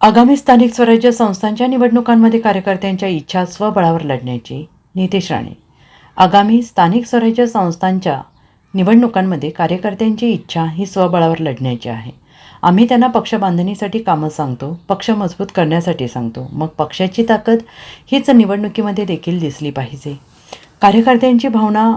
आगामी स्थानिक स्वराज्य संस्थांच्या निवडणुकांमध्ये कार्यकर्त्यांच्या इच्छा स्वबळावर लढण्याची. नितेश राणे. आगामी स्थानिक स्वराज्य संस्थांच्या निवडणुकांमध्ये कार्यकर्त्यांची इच्छा ही स्वबळावर लढण्याची आहे. आम्ही त्यांना पक्ष बांधणीसाठी कामं सांगतो, पक्ष मजबूत करण्यासाठी सांगतो. मग पक्षाची ताकद हीच निवडणुकीमध्ये देखील दिसली पाहिजे. कार्यकर्त्यांची भावना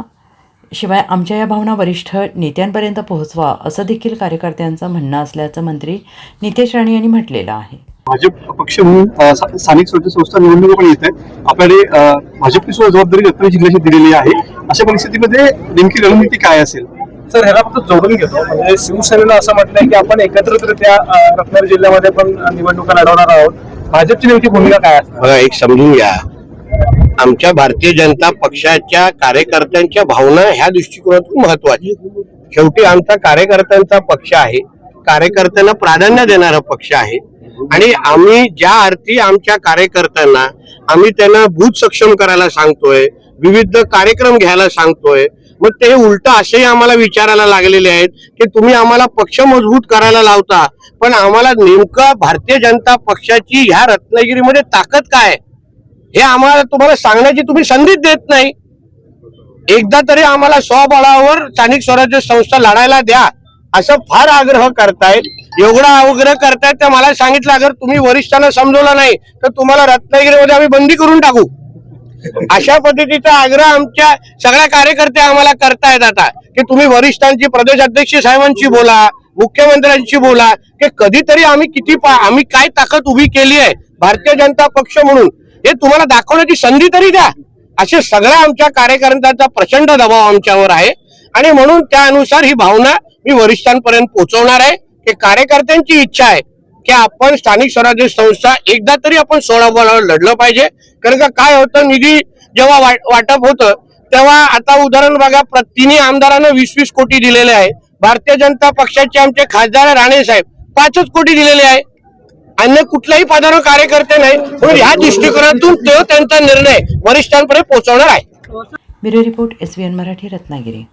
शिवाय आमच्या या भावना वरिष्ठ नेत्यांपर्यंत पोहोचवा असं देखील कार्यकर्त्यांचं म्हणणं असल्याचं मंत्री नितेश राणे यांनी म्हटलेलं आहे. भाजप पक्ष म्हणून स्थानिक स्वराज्य संस्था निवडणुका पण येत आहेत. आपल्याकडे भाजपची जबाबदारी रत्नागिरी जिल्ह्याची दिलेली आहे. अशा परिस्थितीमध्ये नेमकी रणनीती काय असेल? सर, ह्याला फक्त जोडून घेतो. म्हणजे शिवसेनेनं असं म्हटलंय की आपण एकत्रितरित्या रत्नागिरी जिल्ह्यामध्ये पण निवडणुका लढवणार आहोत. भाजपची नेमकी भूमिका काय असणार? बघा, एक समजून घ्या, आमच्या भारतीय जनता पक्षाच्या कार्यकर्त्यांच्या भावना ह्या दृष्टिकोनातून महत्वाची. शेवटी आमचा कार्यकर्त्यांचा पक्ष आहे, कार्यकर्त्यांना प्राधान्य देणारा पक्ष आहे. आणि आम्ही ज्या अर्थी आमच्या कार्यकर्त्यांना आम्ही त्यांना बूथ सक्षम करायला सांगतोय, विविध कार्यक्रम घ्यायला सांगतोय, मग ते उलट असेही आम्हाला विचारायला लागलेले आहेत की तुम्ही आम्हाला पक्ष मजबूत करायला लावता, पण आम्हाला नेमकं भारतीय जनता पक्षाची ह्या रत्नागिरीमध्ये ताकद काय हे आम्हाला तुम्हाला सांगण्याची तुम्ही संधीच देत नाही. एकदा तरी आम्हाला स्वबळावर स्थानिक स्वराज्य संस्था लढायला द्या असं फार आग्रह करतायत. एवढा आग्रह करतायत तर मला सांगितलं, अगर तुम्ही वरिष्ठांना समजवलं नाही तर तुम्हाला रत्नागिरीमध्ये आम्ही बंदी करून टाकू. अशा पद्धतीचा आग्रह आमच्या सगळ्या कार्यकर्ते आम्हाला करतायत आता की तुम्ही वरिष्ठांची, प्रदेश अध्यक्ष साहेबांशी बोला, मुख्यमंत्र्यांशी बोला की कधीतरी आम्ही काय ताकद उभी केली आहे भारतीय जनता पक्ष म्हणून हे तुम्हाला दाखवण्याची संधी तरी द्या. असे सगळ्या आमच्या कार्यकर्त्यांचा प्रचंड दबाव आमच्यावर आहे. आणि म्हणून त्यानुसार ही भावना मी वरिष्ठांपर्यंत पोहोचवणार आहे की कार्यकर्त्यांची इच्छा आहे की आपण स्थानिक स्वराज्य संस्था एकदा तरी आपण स्वबळावर लढलं पाहिजे. कारण का काय होतं, निधी जेव्हा वाटप होतं तेव्हा आता उदाहरण बघा, तिन्ही आमदारांना 20-20 कोटी दिलेले आहे. भारतीय जनता पक्षाचे आमचे खासदार राणे साहेब 5 कोटी दिलेले आहे. अन्य कुठल्याही पदावर कार्यकर्ते नाही. म्हणून ह्या दृष्टिकोनातून तो त्यांचा निर्णय वरिष्ठांपर्यंत पोहोचवणार आहे. Bureau report, SVN Marathi, Ratnagiri.